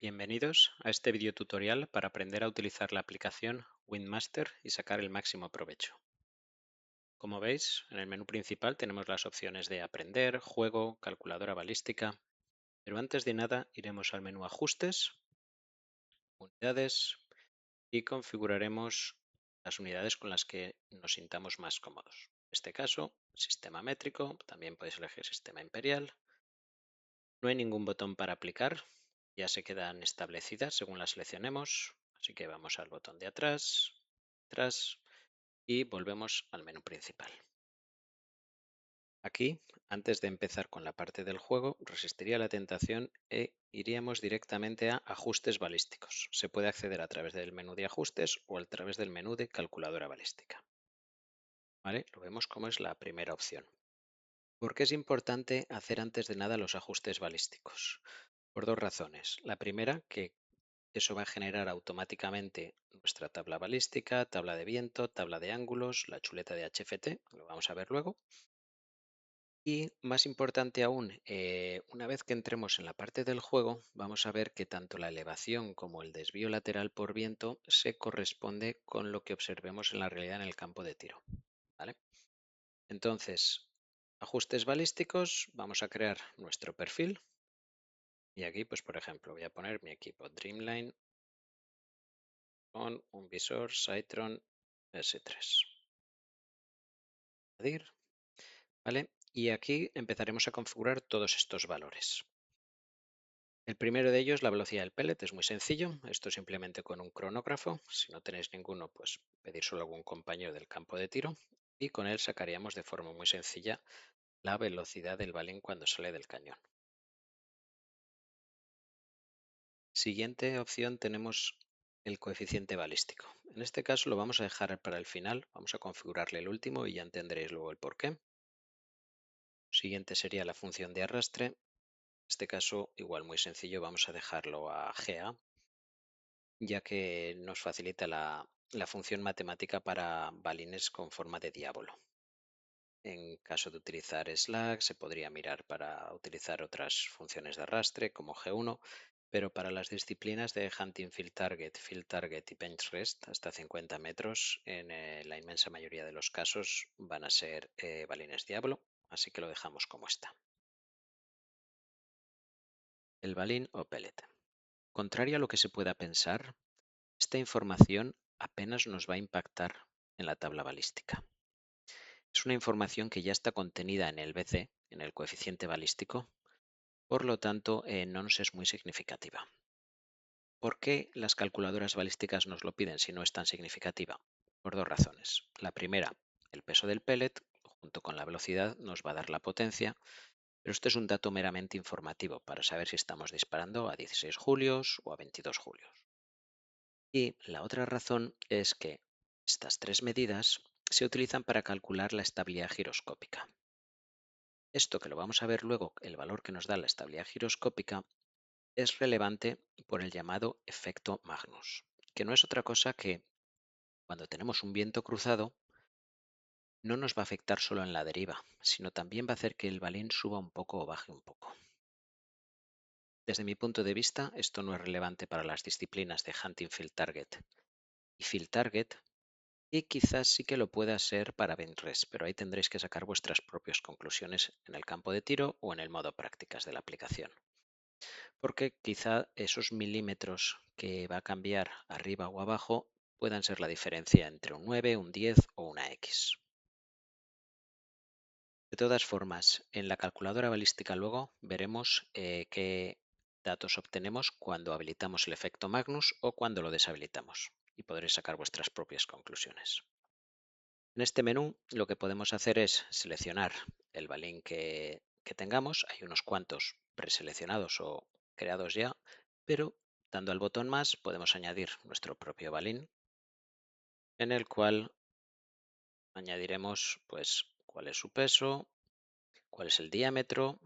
Bienvenidos a este video tutorial para aprender a utilizar la aplicación Windmaster y sacar el máximo provecho. Como veis, en el menú principal tenemos las opciones de Aprender, Juego, Calculadora balística, pero antes de nada iremos al menú Ajustes, Unidades y configuraremos las unidades con las que nos sintamos más cómodos. En este caso, sistema métrico, también podéis elegir sistema imperial. No hay ningún botón para aplicar, ya se quedan establecidas según las seleccionemos, así que vamos al botón de atrás, y volvemos al menú principal. Aquí, antes de empezar con la parte del juego, resistiría la tentación e iríamos directamente a Ajustes balísticos. Se puede acceder a través del menú de Ajustes o a través del menú de Calculadora balística. ¿Vale? Lo vemos como es la primera opción. ¿Por qué es importante hacer antes de nada los ajustes balísticos? Por dos razones. La primera, que eso va a generar automáticamente nuestra tabla balística, tabla de viento, tabla de ángulos, la chuleta de HFT, lo vamos a ver luego. Y más importante aún, una vez que entremos en la parte del juego, vamos a ver que tanto la elevación como el desvío lateral por viento se corresponde con lo que observemos en la realidad en el campo de tiro. ¿Vale? Entonces, ajustes balísticos, vamos a crear nuestro perfil. Y aquí, pues por ejemplo, voy a poner mi equipo Dreamline con un visor Cytron S3. Añadir, ¿vale? Y aquí empezaremos a configurar todos estos valores. El primero de ellos, la velocidad del pellet, es muy sencillo. Esto simplemente con un cronógrafo. Si no tenéis ninguno, pues pedir solo algún compañero del campo de tiro. Y con él sacaríamos de forma muy sencilla la velocidad del balín cuando sale del cañón. Siguiente opción tenemos el coeficiente balístico. En este caso lo vamos a dejar para el final. Vamos a configurarle el último y ya entenderéis luego el porqué. Siguiente sería la función de arrastre. En este caso, igual muy sencillo, vamos a dejarlo a GA, ya que nos facilita la función matemática para balines con forma de diablo. En caso de utilizar Slack, se podría mirar para utilizar otras funciones de arrastre como G1, pero para las disciplinas de Hunting Field Target y Bench Rest hasta 50 metros, en la inmensa mayoría de los casos van a ser balines diablo, así que lo dejamos como está. El balín o pellet. Contrario a lo que se pueda pensar, esta información apenas nos va a impactar en la tabla balística. Es una información que ya está contenida en el BC, en el coeficiente balístico, por lo tanto no nos es muy significativa. ¿Por qué las calculadoras balísticas nos lo piden si no es tan significativa? Por dos razones. La primera, el peso del pellet junto con la velocidad nos va a dar la potencia, pero esto es un dato meramente informativo para saber si estamos disparando a 16 julios o a 22 julios. Y la otra razón es que estas tres medidas se utilizan para calcular la estabilidad giroscópica. Esto, que lo vamos a ver luego, el valor que nos da la estabilidad giroscópica, es relevante por el llamado efecto Magnus, que no es otra cosa que cuando tenemos un viento cruzado, no nos va a afectar solo en la deriva, sino también va a hacer que el balín suba un poco o baje un poco. Desde mi punto de vista, esto no es relevante para las disciplinas de Hunting Field Target y Field Target, y quizás sí que lo pueda ser para Bench Rest, pero ahí tendréis que sacar vuestras propias conclusiones en el campo de tiro o en el modo prácticas de la aplicación. Porque quizá esos milímetros que va a cambiar arriba o abajo puedan ser la diferencia entre un 9, un 10 o una X. De todas formas, en la calculadora balística luego veremos qué datos obtenemos cuando habilitamos el efecto Magnus o cuando lo deshabilitamos, y podréis sacar vuestras propias conclusiones. En este menú lo que podemos hacer es seleccionar el balín que tengamos. Hay unos cuantos preseleccionados o creados ya, pero dando al botón más podemos añadir nuestro propio balín, en el cual añadiremos pues cuál es su peso, cuál es el diámetro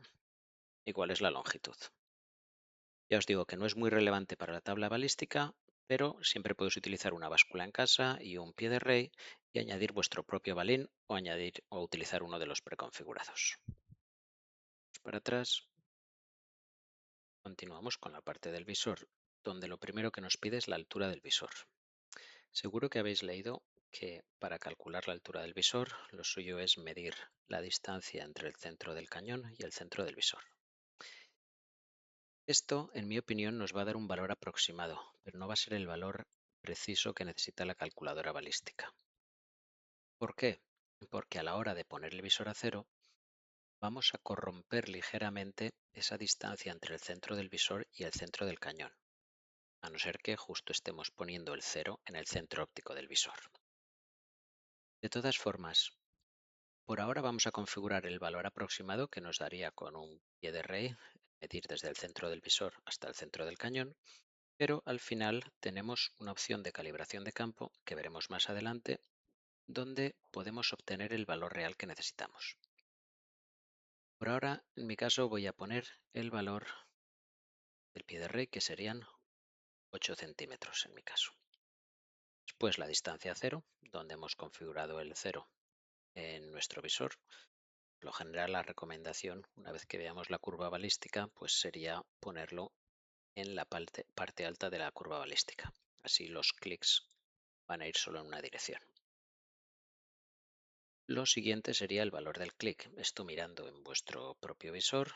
y cuál es la longitud. Ya os digo que no es muy relevante para la tabla balística, pero siempre podéis utilizar una báscula en casa y un pie de rey y añadir vuestro propio balín o añadir o utilizar uno de los preconfigurados. Para atrás, continuamos con la parte del visor donde lo primero que nos pide es la altura del visor. Seguro que habéis leído que para calcular la altura del visor, lo suyo es medir la distancia entre el centro del cañón y el centro del visor. Esto, en mi opinión, nos va a dar un valor aproximado, pero no va a ser el valor preciso que necesita la calculadora balística. ¿Por qué? Porque a la hora de poner el visor a cero, vamos a corromper ligeramente esa distancia entre el centro del visor y el centro del cañón, a no ser que justo estemos poniendo el cero en el centro óptico del visor. De todas formas, por ahora vamos a configurar el valor aproximado que nos daría con un pie de rey, medir desde el centro del visor hasta el centro del cañón, pero al final tenemos una opción de calibración de campo que veremos más adelante, donde podemos obtener el valor real que necesitamos. Por ahora, en mi caso, voy a poner el valor del pie de rey, que serían 8 centímetros en mi caso. Después la distancia cero, donde hemos configurado el cero en nuestro visor. Por lo general, la recomendación, una vez que veamos la curva balística, pues sería ponerlo en la parte alta de la curva balística. Así los clics van a ir solo en una dirección. Lo siguiente sería el valor del clic. Esto mirando en vuestro propio visor,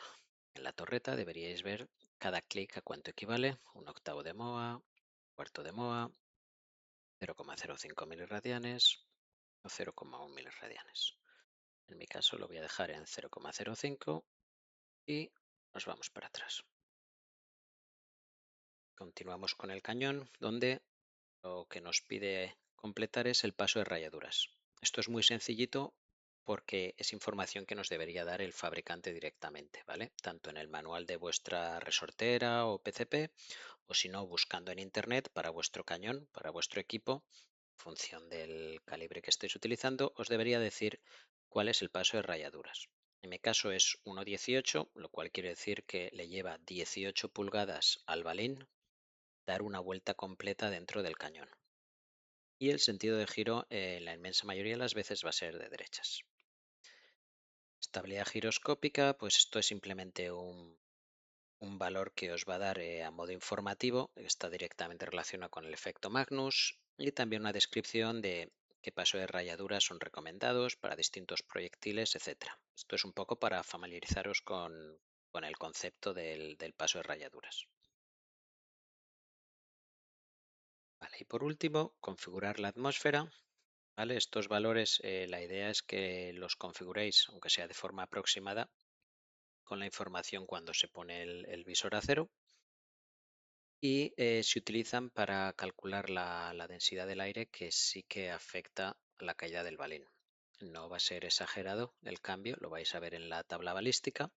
en la torreta deberíais ver cada clic a cuánto equivale: un octavo de MOA, cuarto de MOA, 0,05 miliradianes o 0,1 miliradianes. En mi caso lo voy a dejar en 0,05 y nos vamos para atrás. Continuamos con el cañón, donde lo que nos pide completar es el paso de rayaduras. Esto es muy sencillito porque es información que nos debería dar el fabricante directamente, ¿vale? Tanto en el manual de vuestra resortera o PCP, o si no, buscando en internet para vuestro cañón, para vuestro equipo, en función del calibre que estéis utilizando, os debería decir cuál es el paso de rayaduras. En mi caso es 1,18, lo cual quiere decir que le lleva 18 pulgadas al balín dar una vuelta completa dentro del cañón. Y el sentido de giro, la inmensa mayoría de las veces, va a ser de derechas. Estabilidad giroscópica, pues esto es simplemente un valor que os va a dar a modo informativo, está directamente relacionado con el efecto Magnus, y también una descripción de qué paso de rayaduras son recomendados para distintos proyectiles, etc. Esto es un poco para familiarizaros con el concepto del paso de rayaduras. Vale, y por último, configurar la atmósfera. ¿Vale? Estos valores, la idea es que los configuréis, aunque sea de forma aproximada, con la información cuando se pone el visor a cero, y se utilizan para calcular la densidad del aire, que sí que afecta a la caída del balín. No va a ser exagerado el cambio, lo vais a ver en la tabla balística,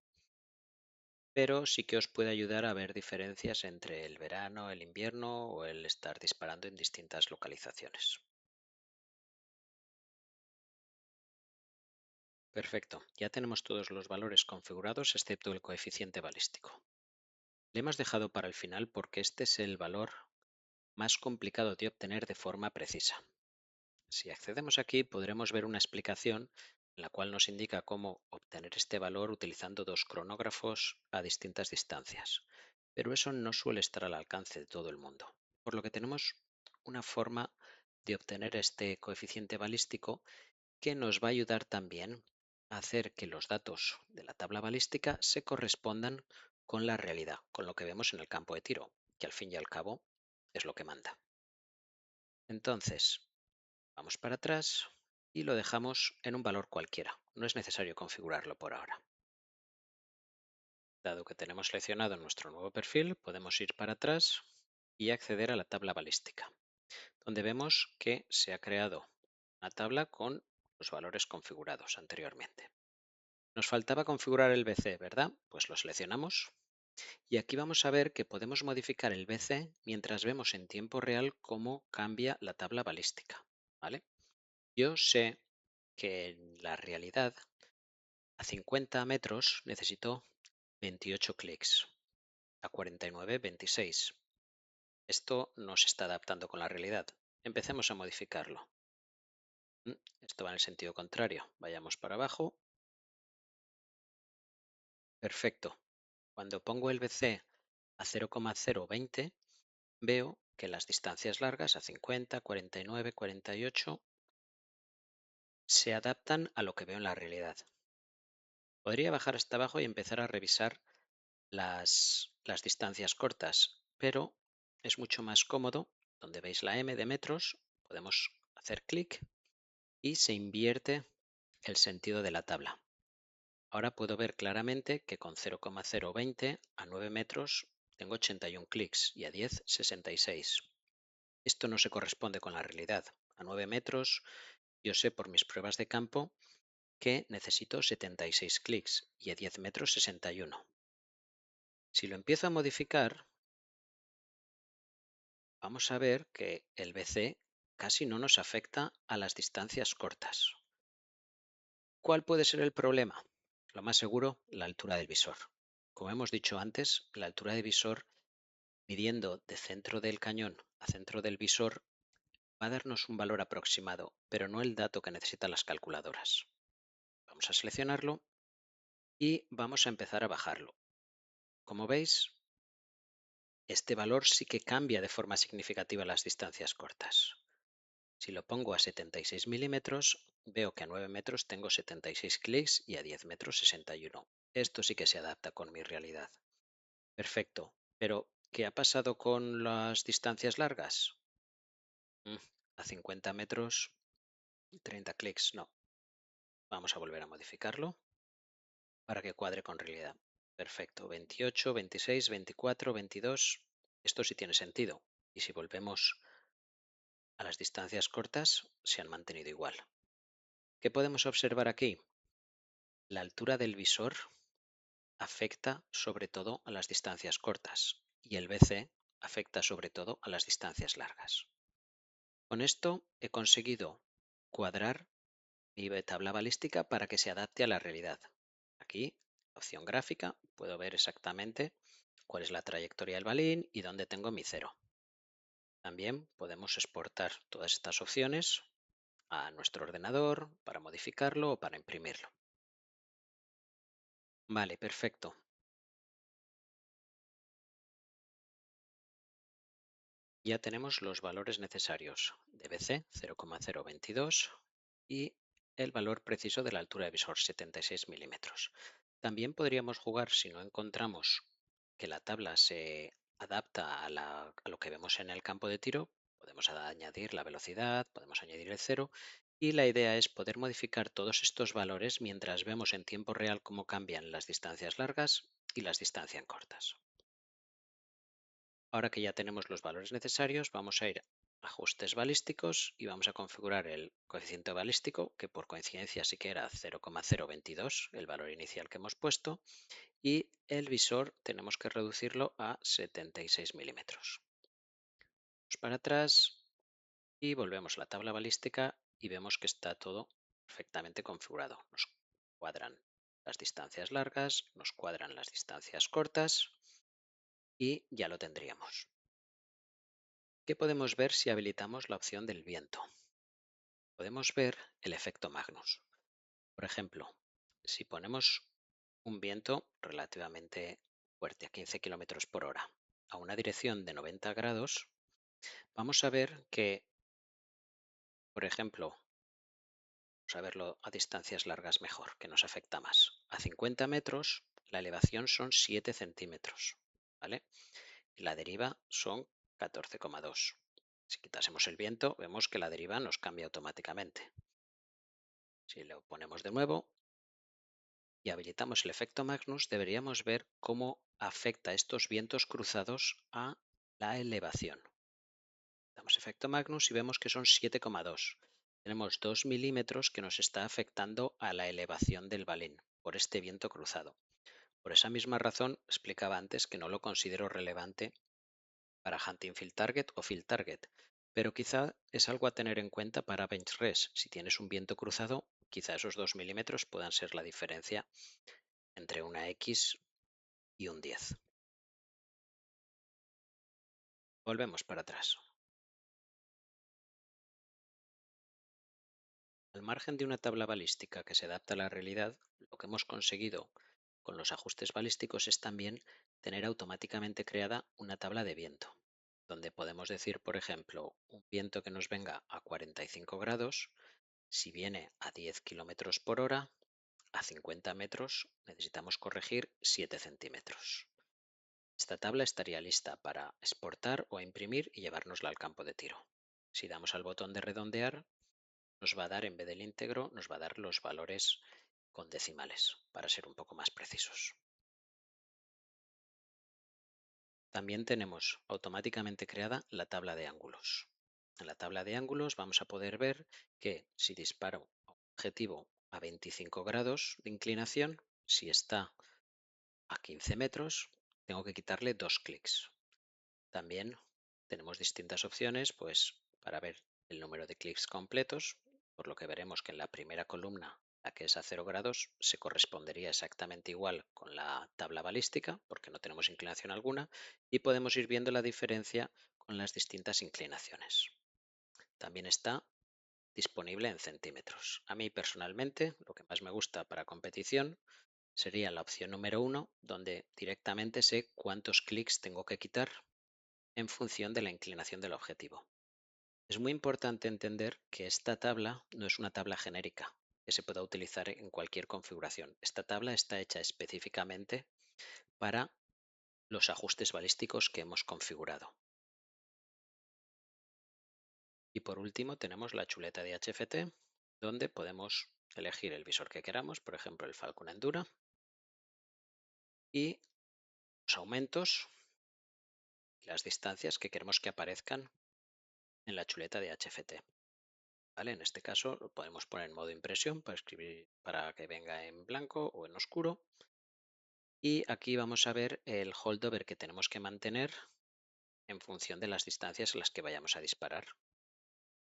pero sí que os puede ayudar a ver diferencias entre el verano, el invierno o el estar disparando en distintas localizaciones. Perfecto, ya tenemos todos los valores configurados excepto el coeficiente balístico. Le hemos dejado para el final porque este es el valor más complicado de obtener de forma precisa. Si accedemos aquí podremos ver una explicación en la cual nos indica cómo obtener este valor utilizando dos cronógrafos a distintas distancias, pero eso no suele estar al alcance de todo el mundo, por lo que tenemos una forma de obtener este coeficiente balístico que nos va a ayudar también a hacer que los datos de la tabla balística se correspondan con la realidad, con lo que vemos en el campo de tiro, que al fin y al cabo es lo que manda. Entonces, vamos para atrás y lo dejamos en un valor cualquiera. No es necesario configurarlo por ahora. Dado que tenemos seleccionado nuestro nuevo perfil, podemos ir para atrás y acceder a la tabla balística, donde vemos que se ha creado una tabla con los valores configurados anteriormente. Nos faltaba configurar el BC, ¿verdad? Pues lo seleccionamos y aquí vamos a ver que podemos modificar el BC mientras vemos en tiempo real cómo cambia la tabla balística, ¿vale? Yo sé que en la realidad a 50 metros necesito 28 clics, a 49, 26. Esto no se está adaptando con la realidad. Empecemos a modificarlo. Esto va en el sentido contrario. Vayamos para abajo. Perfecto. Cuando pongo el BC a 0,020, veo que las distancias largas a 50, 49, 48 se adaptan a lo que veo en la realidad. Podría bajar hasta abajo y empezar a revisar las distancias cortas, pero es mucho más cómodo. Donde veis la M de metros, podemos hacer clic y se invierte el sentido de la tabla. Ahora puedo ver claramente que con 0,020 a 9 metros tengo 81 clics y a 10, 66. Esto no se corresponde con la realidad. A 9 metros yo sé por mis pruebas de campo que necesito 76 clics y a 10 metros 61. Si lo empiezo a modificar, vamos a ver que el BC casi no nos afecta a las distancias cortas. ¿Cuál puede ser el problema? Lo más seguro, la altura del visor. Como hemos dicho antes, la altura del visor, midiendo de centro del cañón a centro del visor, va a darnos un valor aproximado, pero no el dato que necesitan las calculadoras. Vamos a seleccionarlo y vamos a empezar a bajarlo. Como veis, este valor sí que cambia de forma significativa las distancias cortas. Si lo pongo a 76 milímetros, veo que a 9 metros tengo 76 clics y a 10 metros 61. Esto sí que se adapta con mi realidad. Perfecto. Pero, ¿qué ha pasado con las distancias largas? A 50 metros, 30 clics, no. Vamos a volver a modificarlo para que cuadre con realidad. Perfecto. 28, 26, 24, 22. Esto sí tiene sentido. Y si volvemos a las distancias cortas, se han mantenido igual. ¿Qué podemos observar aquí? La altura del visor afecta sobre todo a las distancias cortas y el BC afecta sobre todo a las distancias largas. Con esto he conseguido cuadrar mi tabla balística para que se adapte a la realidad. Aquí, opción gráfica, puedo ver exactamente cuál es la trayectoria del balín y dónde tengo mi cero. También podemos exportar todas estas opciones a nuestro ordenador para modificarlo o para imprimirlo. Vale, perfecto. Ya tenemos los valores necesarios de BC 0,022 y el valor preciso de la altura de visor 76 milímetros. También podríamos jugar si no encontramos que la tabla se adapta a lo que vemos en el campo de tiro. Podemos añadir la velocidad, podemos añadir el cero y la idea es poder modificar todos estos valores mientras vemos en tiempo real cómo cambian las distancias largas y las distancias cortas. Ahora que ya tenemos los valores necesarios, vamos a ir a ajustes balísticos y vamos a configurar el coeficiente balístico, que por coincidencia sí que era 0,022, el valor inicial que hemos puesto, y el visor tenemos que reducirlo a 76 milímetros. Vamos para atrás y volvemos a la tabla balística y vemos que está todo perfectamente configurado. Nos cuadran las distancias largas, nos cuadran las distancias cortas y ya lo tendríamos. ¿Qué podemos ver si habilitamos la opción del viento? Podemos ver el efecto Magnus. Por ejemplo, si ponemos un viento relativamente fuerte a 15 kilómetros por hora a una dirección de 90 grados, vamos a ver que, por ejemplo, vamos a verlo a distancias largas mejor, que nos afecta más. A 50 metros la elevación son 7 centímetros, ¿vale? Y la deriva son 14,2. Si quitásemos el viento, vemos que la deriva nos cambia automáticamente. Si lo ponemos de nuevo y habilitamos el efecto Magnus, deberíamos ver cómo afecta estos vientos cruzados a la elevación. Damos efecto Magnus y vemos que son 7,2. Tenemos 2 milímetros que nos está afectando a la elevación del balín por este viento cruzado. Por esa misma razón explicaba antes que no lo considero relevante para Hunting Field Target o Field Target, pero quizá es algo a tener en cuenta para Bench Res. Si tienes un viento cruzado, quizá esos 2 milímetros puedan ser la diferencia entre una X y un 10. Volvemos para atrás. Al margen de una tabla balística que se adapta a la realidad, lo que hemos conseguido con los ajustes balísticos es también tener automáticamente creada una tabla de viento, donde podemos decir, por ejemplo, un viento que nos venga a 45 grados, si viene a 10 kilómetros por hora, a 50 metros necesitamos corregir 7 centímetros. Esta tabla estaría lista para exportar o imprimir y llevárnosla al campo de tiro. Si damos al botón de redondear, nos va a dar, en vez del íntegro, nos va a dar los valores con decimales, para ser un poco más precisos. También tenemos automáticamente creada la tabla de ángulos. En la tabla de ángulos vamos a poder ver que si disparo a un objetivo a 25 grados de inclinación, si está a 15 metros, tengo que quitarle 2 clics. También tenemos distintas opciones pues, para ver el número de clics completos, por lo que veremos que en la primera columna, la que es a 0 grados, se correspondería exactamente igual con la tabla balística, porque no tenemos inclinación alguna, y podemos ir viendo la diferencia con las distintas inclinaciones. También está disponible en centímetros. A mí personalmente, lo que más me gusta para competición sería la opción número 1, donde directamente sé cuántos clics tengo que quitar en función de la inclinación del objetivo. Es muy importante entender que esta tabla no es una tabla genérica que se pueda utilizar en cualquier configuración. Esta tabla está hecha específicamente para los ajustes balísticos que hemos configurado. Y por último tenemos la chuleta de HFT, donde podemos elegir el visor que queramos, por ejemplo el Falcon Endura, y los aumentos y las distancias que queremos que aparezcan en la chuleta de HFT. ¿Vale? En este caso lo podemos poner en modo impresión para escribir, para que venga en blanco o en oscuro. Y aquí vamos a ver el holdover que tenemos que mantener en función de las distancias a las que vayamos a disparar.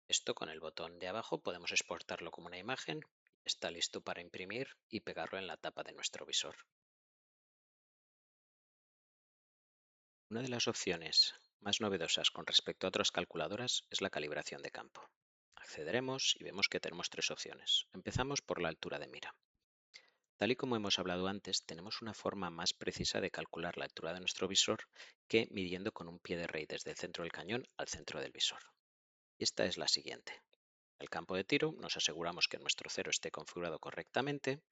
Esto con el botón de abajo podemos exportarlo como una imagen. Está listo para imprimir y pegarlo en la tapa de nuestro visor. Una de las opciones más novedosas con respecto a otras calculadoras es la calibración de campo. Accederemos y vemos que tenemos tres opciones. Empezamos por la altura de mira. Tal y como hemos hablado antes, tenemos una forma más precisa de calcular la altura de nuestro visor que midiendo con un pie de rey desde el centro del cañón al centro del visor. Y esta es la siguiente. En el campo de tiro nos aseguramos que nuestro cero esté configurado correctamente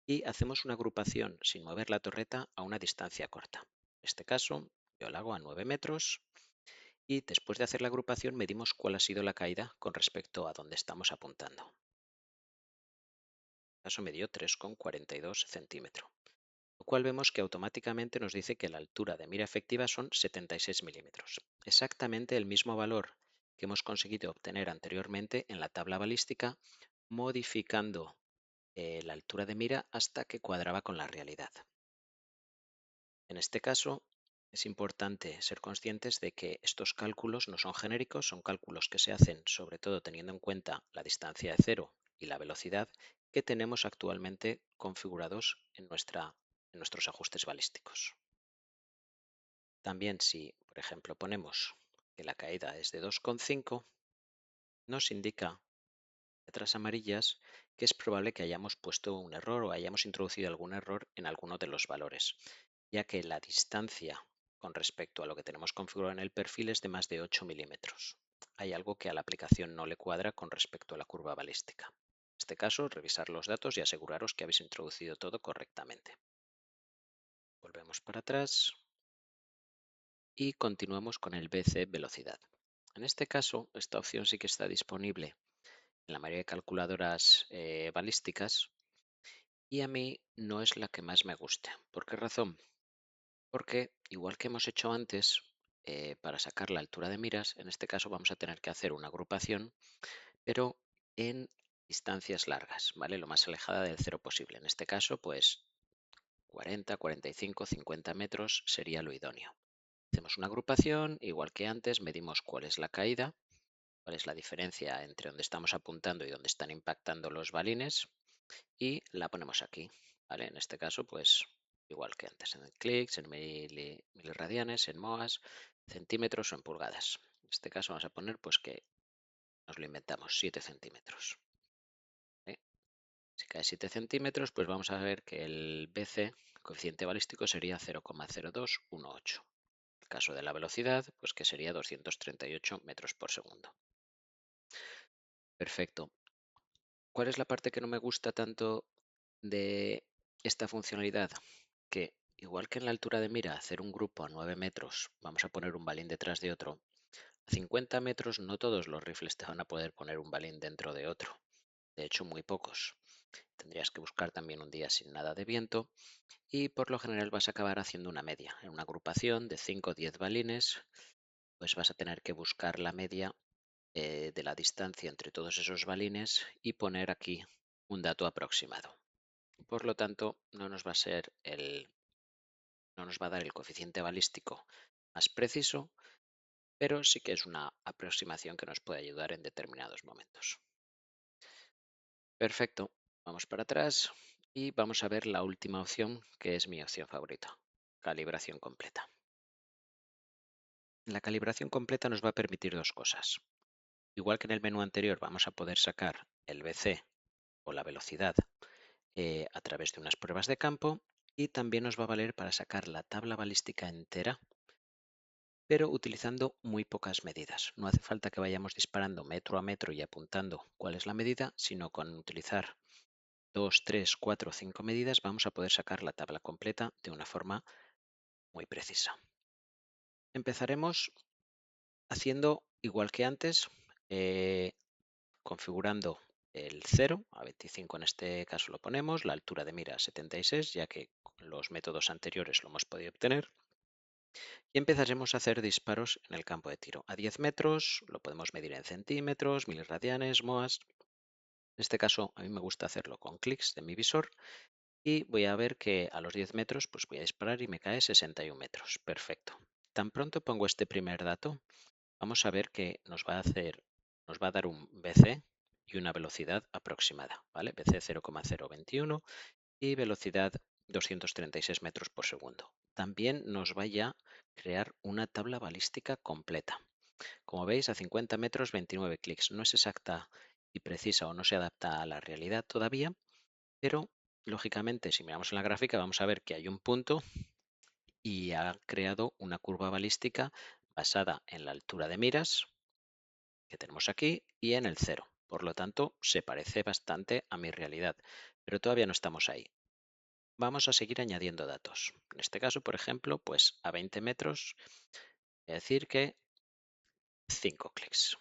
y hacemos una agrupación sin mover la torreta a una distancia corta. En este caso, yo la hago a 9 metros y después de hacer la agrupación medimos cuál ha sido la caída con respecto a donde estamos apuntando. En este caso me dio 3,42 centímetros. Lo cual vemos que automáticamente nos dice que la altura de mira efectiva son 76 milímetros, exactamente el mismo valor que hemos conseguido obtener anteriormente en la tabla balística, modificando la altura de mira hasta que cuadraba con la realidad. En este caso, es importante ser conscientes de que estos cálculos no son genéricos, son cálculos que se hacen sobre todo teniendo en cuenta la distancia de cero y la velocidad que tenemos actualmente configurados en nuestros ajustes balísticos. También si, por ejemplo, ponemos que la caída es de 2,5, nos indica letras amarillas que es probable que hayamos puesto un error o hayamos introducido algún error en alguno de los valores, ya que la distancia con respecto a lo que tenemos configurado en el perfil es de más de 8 milímetros. Hay algo que a la aplicación no le cuadra con respecto a la curva balística. En este caso, revisar los datos y aseguraros que habéis introducido todo correctamente. Volvemos para atrás y continuamos con el BC velocidad. En este caso, esta opción sí que está disponible en la mayoría de calculadoras balísticas y a mí no es la que más me gusta. ¿Por qué razón? Porque igual que hemos hecho antes, para sacar la altura de miras, en este caso vamos a tener que hacer una agrupación, pero en distancias largas, ¿vale? Lo más alejada del cero posible. En este caso, pues 40, 45, 50 metros sería lo idóneo. Hacemos una agrupación, igual que antes, medimos cuál es la caída, cuál es la diferencia entre donde estamos apuntando y donde están impactando los balines y la ponemos aquí, ¿vale? En este caso, pues igual que antes, en clics, en milirradianes, en moas, centímetros o en pulgadas. En este caso vamos a poner pues que nos lo inventamos, 7 centímetros. ¿Eh? Si cae 7 centímetros, pues vamos a ver que el BC, coeficiente balístico, sería 0,0218. caso de la velocidad, pues que sería 238 metros por segundo. Perfecto. ¿Cuál es la parte que no me gusta tanto de esta funcionalidad? Que igual que en la altura de mira, hacer un grupo a 9 metros, vamos a poner un balín detrás de otro, a 50 metros no todos los rifles te van a poder poner un balín dentro de otro. De hecho, muy pocos. Tendrías que buscar también un día sin nada de viento y por lo general vas a acabar haciendo una media. En una agrupación de 5 o 10 balines, pues vas a tener que buscar la media de la distancia entre todos esos balines y poner aquí un dato aproximado. Por lo tanto, no nos va a dar el coeficiente balístico más preciso, pero sí que es una aproximación que nos puede ayudar en determinados momentos. Perfecto, vamos para atrás y vamos a ver la última opción, que es mi opción favorita, calibración completa. La calibración completa nos va a permitir dos cosas. Igual que en el menú anterior vamos a poder sacar el BC o la velocidad a través de unas pruebas de campo y también nos va a valer para sacar la tabla balística entera, pero utilizando muy pocas medidas. No hace falta que vayamos disparando metro a metro y apuntando cuál es la medida, sino con utilizar 2, 3, 4 o 5 medidas vamos a poder sacar la tabla completa de una forma muy precisa. Empezaremos haciendo igual que antes, configurando el 0 a 25 en este caso lo ponemos, la altura de mira a 76, ya que con los métodos anteriores lo hemos podido obtener. Y empezaremos a hacer disparos en el campo de tiro. A 10 metros lo podemos medir en centímetros, miliradianes, MOAs. En este caso a mí me gusta hacerlo con clics de mi visor y voy a ver que a los 10 metros pues voy a disparar y me cae 61 metros. Perfecto. Tan pronto pongo este primer dato, vamos a ver que nos va a dar un BC y una velocidad aproximada, ¿vale? BC 0,021 y velocidad 236 metros por segundo. También nos va a crear una tabla balística completa. Como veis, a 50 metros 29 clics. No es exacta y precisa o no se adapta a la realidad todavía, pero lógicamente si miramos en la gráfica vamos a ver que hay un punto y ha creado una curva balística basada en la altura de miras que tenemos aquí y en el cero. Por lo tanto, se parece bastante a mi realidad, pero todavía no estamos ahí. Vamos a seguir añadiendo datos. En este caso, por ejemplo, pues a 20 metros, voy a decir que 5 clics.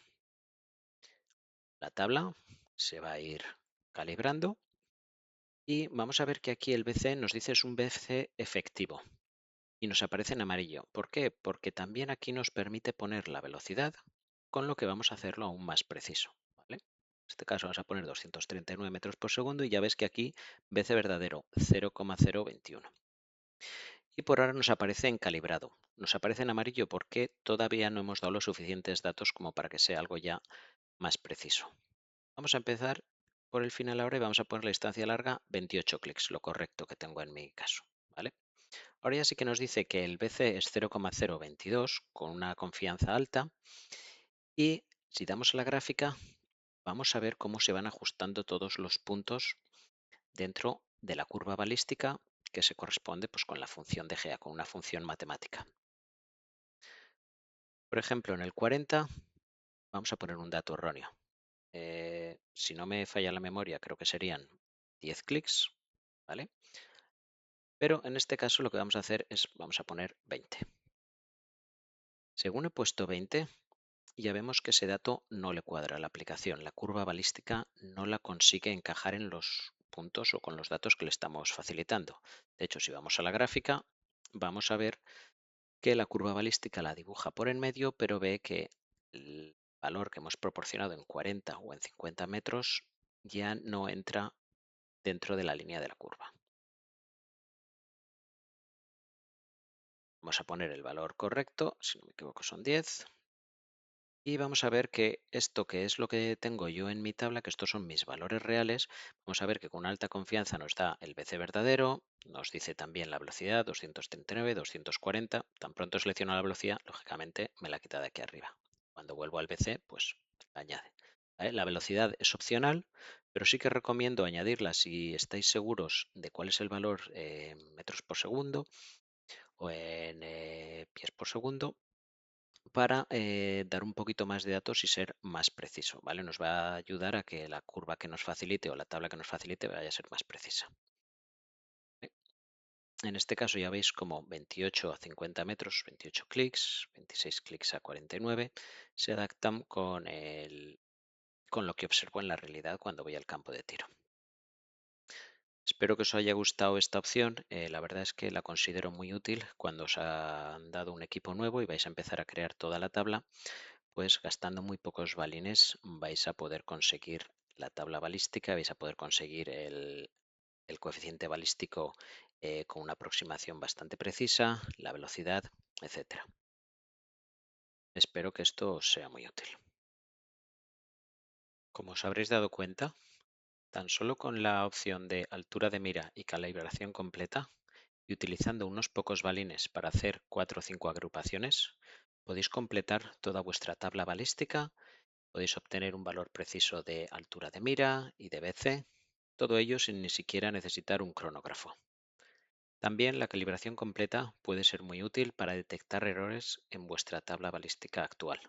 La tabla se va a ir calibrando y vamos a ver que aquí el BC nos dice es un BC efectivo y nos aparece en amarillo. ¿Por qué? Porque también aquí nos permite poner la velocidad, con lo que vamos a hacerlo aún más preciso, ¿vale? En este caso vamos a poner 239 metros por segundo y ya ves que aquí BC verdadero 0,021. Y por ahora nos aparece en calibrado. Nos aparece en amarillo porque todavía no hemos dado los suficientes datos como para que sea algo ya más preciso. Vamos a empezar por el final ahora y vamos a poner la distancia larga 28 clics, lo correcto que tengo en mi caso, ¿vale? Ahora ya sí que nos dice que el BC es 0,022 con una confianza alta y si damos a la gráfica vamos a ver cómo se van ajustando todos los puntos dentro de la curva balística que se corresponde pues, con la función de Gea, con una función matemática. Por ejemplo, en el 40 vamos a poner un dato erróneo. Si no me falla la memoria, creo que serían 10 clics, ¿vale? Pero en este caso lo que vamos a hacer es, vamos a poner 20. Según he puesto 20, ya vemos que ese dato no le cuadra a la aplicación. La curva balística no la consigue encajar en los puntos o con los datos que le estamos facilitando. De hecho, si vamos a la gráfica, vamos a ver que la curva balística la dibuja por en medio, pero ve que el valor que hemos proporcionado en 40 o en 50 metros ya no entra dentro de la línea de la curva. Vamos a poner el valor correcto, si no me equivoco son 10. Y vamos a ver que esto que es lo que tengo yo en mi tabla, que estos son mis valores reales, vamos a ver que con alta confianza nos da el BC verdadero, nos dice también la velocidad, 239, 240. Tan pronto selecciono la velocidad, lógicamente me la quita de aquí arriba. Cuando vuelvo al BC, pues la añade. ¿Vale? La velocidad es opcional, pero sí que recomiendo añadirla si estáis seguros de cuál es el valor en metros por segundo o en pies por segundo para dar un poquito más de datos y ser más preciso, ¿vale? Nos va a ayudar a que la curva que nos facilite o la tabla que nos facilite vaya a ser más precisa. En este caso ya veis como 28 a 50 metros, 28 clics, 26 clics a 49, se adaptan con lo que observo en la realidad cuando voy al campo de tiro. Espero que os haya gustado esta opción. La verdad es que la considero muy útil cuando os han dado un equipo nuevo y vais a empezar a crear toda la tabla, pues gastando muy pocos balines vais a poder conseguir la tabla balística, vais a poder conseguir el coeficiente balístico con una aproximación bastante precisa, la velocidad, etcétera. Espero que esto os sea muy útil. Como os habréis dado cuenta, tan solo con la opción de altura de mira y calibración completa y utilizando unos pocos balines para hacer 4 o 5 agrupaciones, podéis completar toda vuestra tabla balística, podéis obtener un valor preciso de altura de mira y de BC, todo ello sin ni siquiera necesitar un cronógrafo. También la calibración completa puede ser muy útil para detectar errores en vuestra tabla balística actual.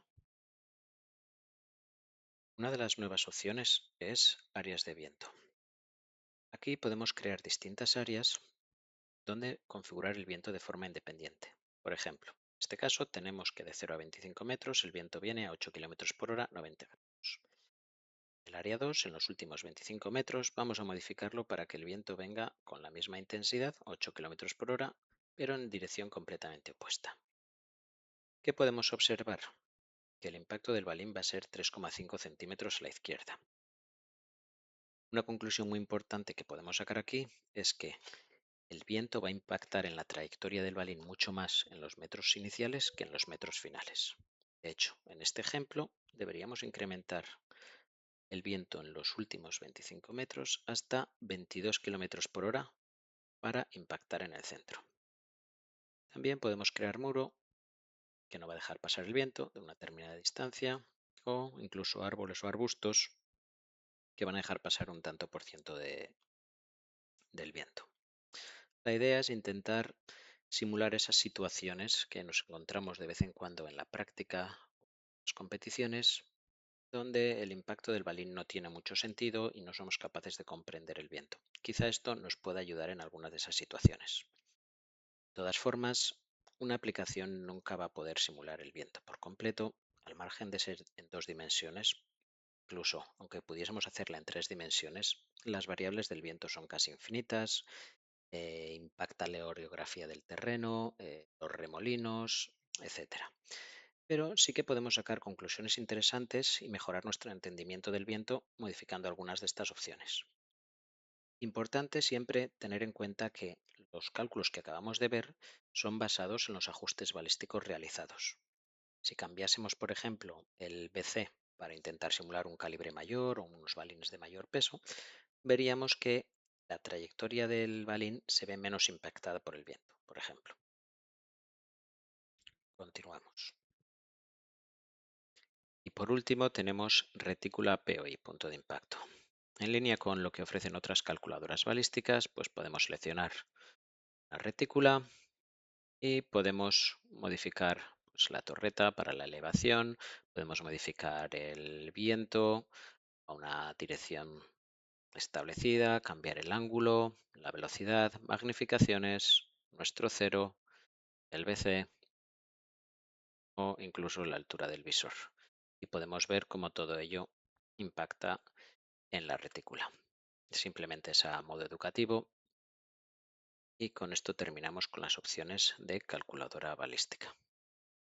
Una de las nuevas opciones es áreas de viento. Aquí podemos crear distintas áreas donde configurar el viento de forma independiente. Por ejemplo, en este caso tenemos que de 0 a 25 metros el viento viene a 8 km por hora, 90 grados. El área 2, en los últimos 25 metros, vamos a modificarlo para que el viento venga con la misma intensidad, 8 km por hora, pero en dirección completamente opuesta. ¿Qué podemos observar? Que el impacto del balín va a ser 3,5 centímetros a la izquierda. Una conclusión muy importante que podemos sacar aquí es que el viento va a impactar en la trayectoria del balín mucho más en los metros iniciales que en los metros finales. De hecho, en este ejemplo deberíamos incrementar el viento en los últimos 25 metros hasta 22 km por hora para impactar en el centro. También podemos crear muro que no va a dejar pasar el viento de una determinada distancia o incluso árboles o arbustos que van a dejar pasar un tanto por ciento del viento. La idea es intentar simular esas situaciones que nos encontramos de vez en cuando en la práctica, las competiciones, donde el impacto del balín no tiene mucho sentido y no somos capaces de comprender el viento. Quizá esto nos pueda ayudar en algunas de esas situaciones. De todas formas, una aplicación nunca va a poder simular el viento por completo, al margen de ser en dos dimensiones. Incluso, aunque pudiésemos hacerla en tres dimensiones, las variables del viento son casi infinitas, impacta la orografía del terreno, los remolinos, etcétera. Pero sí que podemos sacar conclusiones interesantes y mejorar nuestro entendimiento del viento modificando algunas de estas opciones. Importante siempre tener en cuenta que los cálculos que acabamos de ver son basados en los ajustes balísticos realizados. Si cambiásemos, por ejemplo, el BC para intentar simular un calibre mayor o unos balines de mayor peso, veríamos que la trayectoria del balín se ve menos impactada por el viento, por ejemplo. Continuamos. Y por último tenemos retícula POI, punto de impacto. En línea con lo que ofrecen otras calculadoras balísticas, pues podemos seleccionar la retícula y podemos modificar pues, la torreta para la elevación, podemos modificar el viento a una dirección establecida, cambiar el ángulo, la velocidad, magnificaciones, nuestro cero, el BC o incluso la altura del visor. Y podemos ver cómo todo ello impacta en la retícula. Simplemente es a modo educativo y con esto terminamos con las opciones de calculadora balística.